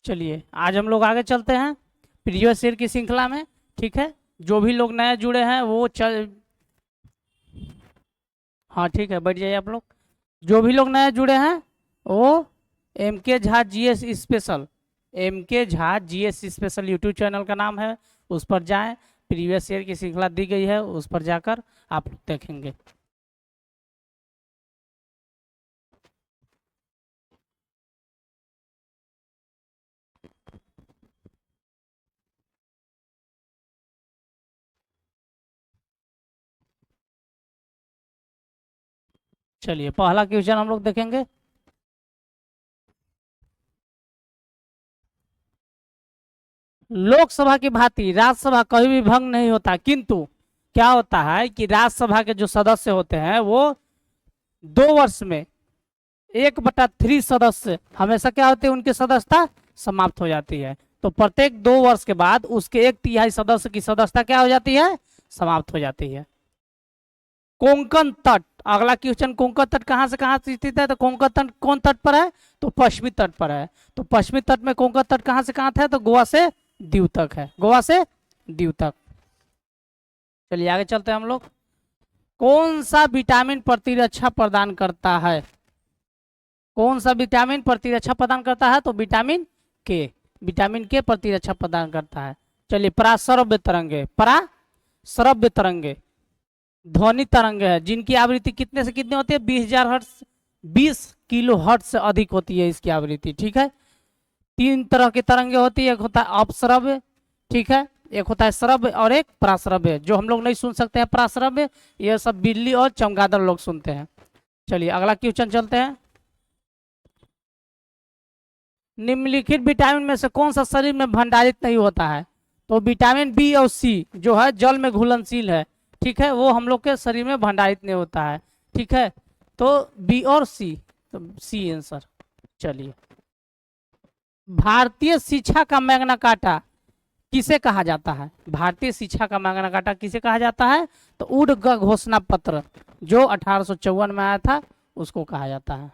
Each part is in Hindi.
चलिए आज हम लोग आगे चलते हैं प्रीवियस ईयर की श्रृंखला में। ठीक है, जो भी लोग नए जुड़े हैं वो चल, हाँ ठीक है, बैठ जाइए आप लोग। जो भी लोग नए जुड़े हैं वो एम के झा जीएस स्पेशल, एम के Jha GS special YouTube channel का नाम है, उस पर जाएं। प्रीवियस ईयर की श्रृंखला दी गई है, उस पर जाकर आप लोग देखेंगे। चलिए पहला क्वेश्चन हम लोग देखेंगे। लोकसभा की भांति राज्यसभा कभी भी भंग नहीं होता, किंतु क्या होता है कि राज्यसभा के जो सदस्य होते हैं वो 2 वर्ष में 1/3 सदस्य हमेशा क्या होते हैं, उनकी सदस्यता समाप्त हो जाती है। तो प्रत्येक 2 वर्ष के बाद उसके 1/3 सदस्य की सदस्यता क्या हो जाती है, समाप्त हो जाती है। कोंकण तट, अगला क्वेश्चन, कोंकण तट कहाँ से कहाँ स्थित है, तो कोंकण तट कौन तट पर है, तो पश्चिमी तट पर है। तो पश्चिमी तट में कोंकण तट कहाँ से कहाँ था, तो गोवा से दीव तक है, गोवा से दीव तक। चलिए आगे चलते हैं हम लोग। कौन सा विटामिन प्रतिरक्षा प्रदान करता है, कौन सा विटामिन प्रतिरक्षा प्रदान करता है, तो विटामिन के, विटामिन के प्रतिरक्षा प्रदान करता है। चलिए पराश्रव्य तरंगे, पराश्रव्य तरंगे ध्वनि तरंगे है जिनकी आवृत्ति कितने से कितने होती है, 20,000 हर्ट्ज, 20 किलो हर्ट्ज से अधिक होती है इसकी आवृत्ति। ठीक है, 3 तरह की तरंगे होती है, एक होता है अपश्रव्य, ठीक है, एक होता है श्रव्य और एक पराश्रव्य। जो हम लोग नहीं सुन सकते हैं पराश्रव्य, ये सब बिल्ली और चमगादड़ लोग सुनते हैं। चलिए अगला क्वेश्चन चलते हैं। निम्नलिखित विटामिन में से कौन सा शरीर में भंडारित नहीं होता है, तो विटामिन बी और सी जो है जल में घुलनशील है, ठीक है, वो हम लोग के शरीर में भंडारित नहीं होता है। ठीक है, तो बी और सी, तो सी आंसर। चलिए भारतीय शिक्षा का मैग्ना कार्टा किसे कहा जाता है, भारतीय शिक्षा का मैग्ना कार्टा किसे कहा जाता है, तो उड़गा घोषणा पत्र जो 1854 में आया था उसको कहा जाता है।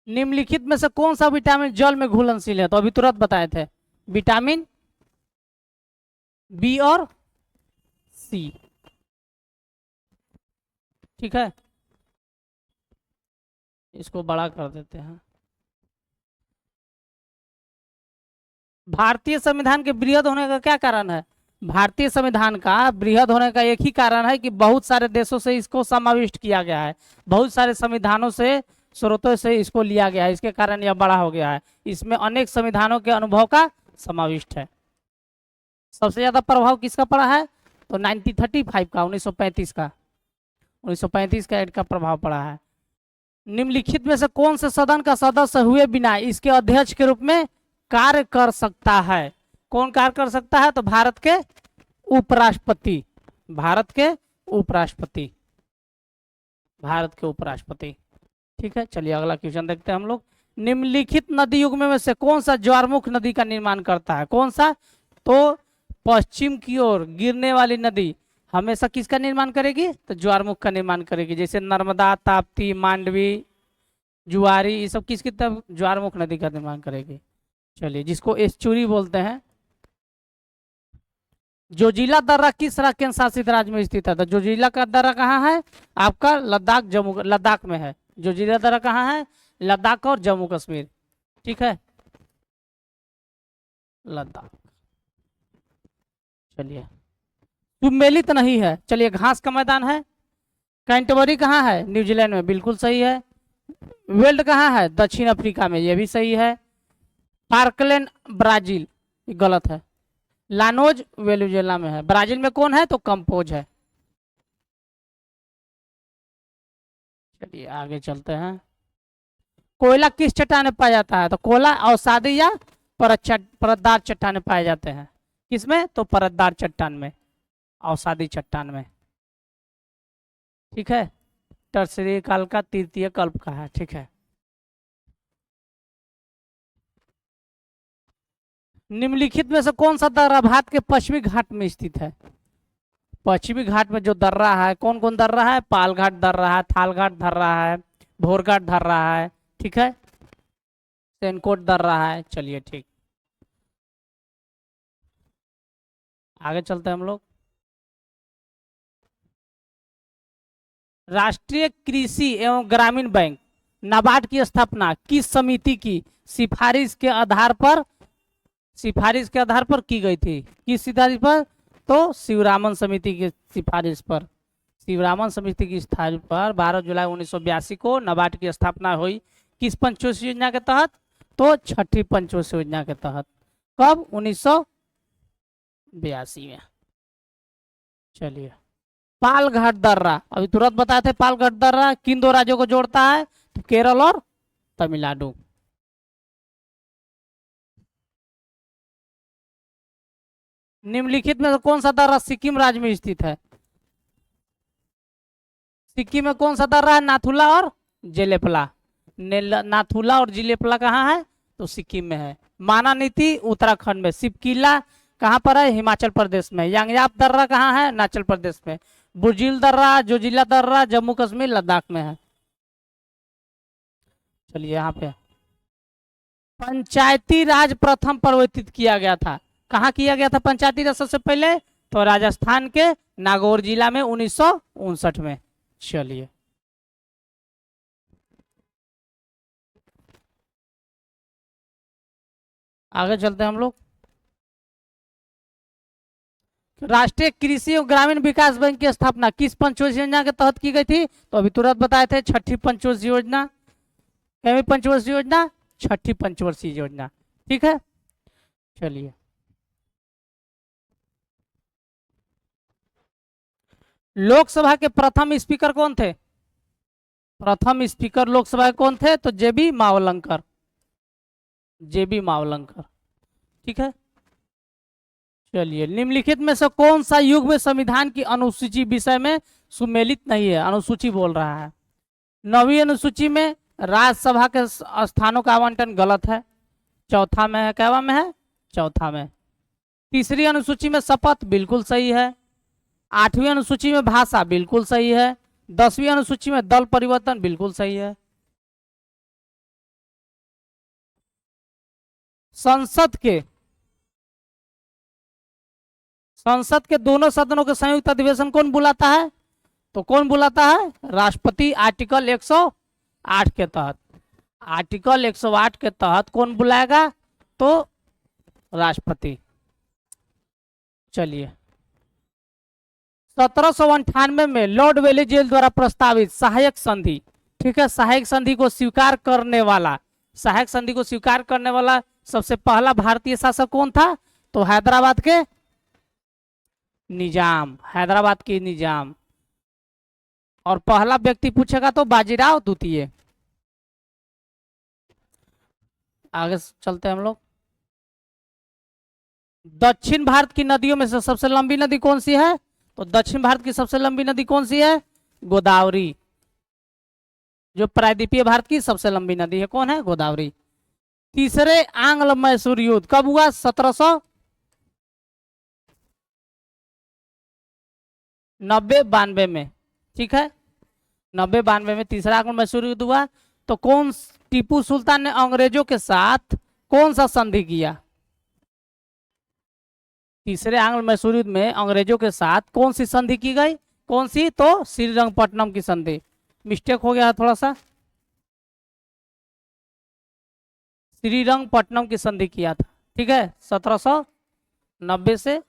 निम्नलिखित में से कौन सा विटामिन जल में घुलनशील है, तो अभी तुरंत बताए थे, विटामिन बी और सी। ठीक है, इसको बड़ा कर देते हैं। भारतीय संविधान के बृहद होने का क्या कारण है, भारतीय संविधान का बृहद होने का एक ही कारण है कि बहुत सारे देशों से इसको समाविष्ट किया गया है, बहुत सारे संविधानों से स्रोतों से इसको लिया गया है, इसके कारण यह बड़ा हो गया है। इसमें अनेक संविधानों के अनुभव का समाविष्ट है। सबसे ज्यादा प्रभाव किसका पड़ा है, तो 1935 का, 1935 का, 1935 का एक्ट का प्रभाव पड़ा है। निम्नलिखित में से कौन से सदन का सदस्य हुए बिना इसके अध्यक्ष के रूप में कार्य कर सकता है, कौन कार्य कर सकता है, तो भारत के उपराष्ट्रपति, भारत के उपराष्ट्रपति, भारत के उपराष्ट्रपति। ठीक है, चलिए अगला क्वेश्चन देखते हैं हम लोग। निम्नलिखित नदी युग्म में से कौन सा ज्वारमुख नदी का निर्माण करता है, कौन सा, तो पश्चिम की ओर गिरने वाली नदी हमेशा किसका निर्माण करेगी, तो ज्वारमुख का निर्माण करेगी। जैसे नर्मदा, ताप्ती, मांडवी, जुआरी, ये सब किसकी तरफ, ज्वारमुख नदी का निर्माण करेगी। चलिए जिसको एस्चुरी बोलते हैं। जोजिला दर्रा किस केंद्र शासित राज्य में स्थित है, तो जोजिला का दर्रा कहाँ है, आपका लद्दाख, जम्मू, लद्दाख में है। जोजिला दर्रा कहाँ है, लद्दाख और जम्मू कश्मीर। ठीक है, लद्दाख। चलिए सुमेलित नहीं है, चलिए घास का मैदान है। कैंटरबरी कहाँ है, न्यूजीलैंड में, बिल्कुल सही है। वेल्ड कहाँ है, दक्षिण अफ्रीका में, ये भी सही है। पार्कलैंड ब्राजील, ये गलत है। लानोज वेनेजुएला में है। ब्राजील में कौन है, तो कंपोज है। चलिए आगे चलते हैं। कोयला किस चट्टान में पाया जाता है, तो कोयला अवसादी या परतदार चट्टान में पाए जाते हैं, किसमें, तो परतदार चट्टान में, अवसादी चट्टान में। ठीक है, टर्सरी काल का, तृतीय कल्प का है। ठीक है, निम्नलिखित में से कौन सा दर्रा भारत के पश्चिमी घाट में स्थित है, पश्चिमी घाट में जो दर्रा है, कौन कौन दर्रा है? पाल घाट धर रहा है, थाल घाट धर रहा है, भोर घाट धर रहा है, ठीक है, सेनकोट धर रहा है। चलिए ठीक, आगे चलते हैं हम लोग। राष्ट्रीय कृषि एवं ग्रामीण बैंक नाबार्ड की स्थापना किस समिति की सिफारिश के आधार पर की गई थी? किस सिफारिश पर? तो शिवरामन समिति की सिफारिश पर, शिवरामन समिति की सिफारिश पर 12 जुलाई 1982 को नाबार्ड की स्थापना हुई। किस पंचवर्षीय योजना के तहत? तो छठी पंचवर्षीय योजना के तहत। कब? 1982 में। चलिए, पालघाट दर्रा अभी तुरंत बताए थे। पालघाट दर्रा किन दो राज्यों को जोड़ता है? तो केरल और तमिलनाडु। निम्नलिखित में से कौन सा दर्रा सिक्किम राज्य में स्थित है? सिक्किम में कौन सा दर्रा है? नाथुला और जेलेपला। नाथुला और जिलेपला कहाँ है? तो सिक्किम में है। मानानीति उत्तराखंड में। सिपकिला कहाँ पर है? हिमाचल प्रदेश में। यांगयाप दर्रा कहाँ है? अरुणाचल प्रदेश में। बुर्जिल दर्रा, जोजिला दर्रा जम्मू कश्मीर लद्दाख में है। चलिए, यहाँ पे पंचायती राज प्रथम प्रवर्तित किया गया था। कहाँ किया गया था पंचायती राज सबसे पहले? तो राजस्थान के नागौर जिला में 1959 में। चलिए, आगे चलते हैं हम लोग। राष्ट्रीय कृषि और ग्रामीण विकास बैंक की स्थापना किस पंचवर्षीय योजना के तहत की गई थी? तो अभी तुरंत बताए थे, छठी पंचवर्षीय योजना। क्या पंचवर्षीय योजना? छठी पंचवर्षीय योजना, ठीक है। चलिए, लोकसभा के प्रथम स्पीकर कौन थे? प्रथम स्पीकर लोकसभा के कौन थे? तो जेबी मावलंकर। जेबी मावलंकर, ठीक है। चलिए, निम्नलिखित में से कौन सा युग में संविधान की अनुसूची विषय में सुमेलित नहीं है? अनुसूची बोल रहा है। 9वीं अनुसूची में राज्यसभा के स्थानों का आवंटन गलत है, चौथा में है। कैवा में है? चौथा में। तीसरी अनुसूची में शपथ बिल्कुल सही है। 8वीं अनुसूची में भाषा बिल्कुल सही है। 10वीं अनुसूची में दल परिवर्तन बिल्कुल सही है। संसद के दोनों सदनों के संयुक्त अधिवेशन कौन बुलाता है? तो कौन बुलाता है? राष्ट्रपति। आर्टिकल 108 के तहत। आर्टिकल 108 के तहत कौन बुलाएगा? तो राष्ट्रपति। चलिए, 1798 में लॉर्ड वेलेजेल द्वारा प्रस्तावित सहायक संधि, ठीक है, सहायक संधि को स्वीकार करने वाला सबसे पहला भारतीय शासक कौन था? तो हैदराबाद के निजाम। और पहला व्यक्ति पूछेगा तो बाजीराव द्वितीय। आगे चलते हैं हम लोग। दक्षिण भारत की नदियों में से सबसे लंबी नदी कौन सी है? तो दक्षिण भारत की सबसे लंबी नदी कौन सी है? गोदावरी। जो प्रायद्वीपीय भारत की सबसे लंबी नदी है, कौन है? गोदावरी। तीसरे आंग्ल मैसूर युद्ध कब हुआ? 1790-92 में, ठीक है। 90-92 में तीसरा आंग्ल मैसूर युद्ध हुआ। तो कौन टीपू सुल्तान ने अंग्रेजों के साथ कौन सा संधि किया? तीसरे आंग्ल मैसूर युद्ध में अंग्रेजों के साथ कौन सी संधि की गई? कौन सी? तो श्रीरंगपट्टनम की संधि। मिस्टेक हो गया थोड़ा सा, श्रीरंगपट्टनम की संधि किया था, ठीक है, 1790 से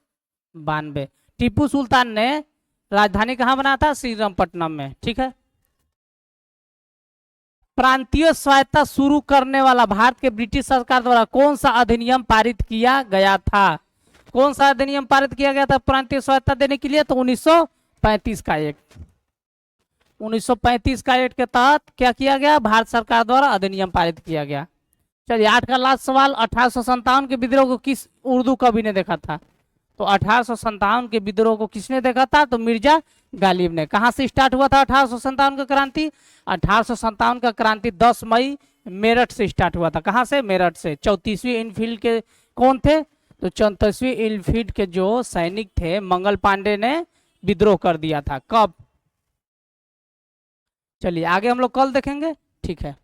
92। टीपू सुल्तान ने राजधानी कहाँ बनाया था? श्रीरंगपट्टनम में, ठीक है। प्रांतीय स्वायत्तता शुरू करने वाला भारत के ब्रिटिश सरकार द्वारा कौन सा अधिनियम पारित किया गया था? कौन सा अधिनियम पारित किया गया था प्रांतीय स्वायत्तता देने के लिए? तो 1935 का एक्ट। 1935 का एक्ट के तहत क्या किया गया? भारत सरकार द्वारा अधिनियम पारित किया गया। चलिए, 8 का लास्ट सवाल। 1857 के विद्रोह को किस उर्दू कवि ने देखा था? तो 1857 के विद्रोह को किसने देखा था? तो मिर्जा गालिब ने। कहाँ से स्टार्ट हुआ था 1857 का क्रांति? 1857 का क्रांति 10 मई मेरठ से स्टार्ट हुआ था। कहाँ से? मेरठ से। 34वीं इनफील्ड के कौन थे? तो 34वीं इनफील्ड के जो सैनिक थे, मंगल पांडे ने विद्रोह कर दिया था। कब? चलिए आगे हम लोग कल देखेंगे। ठीक है।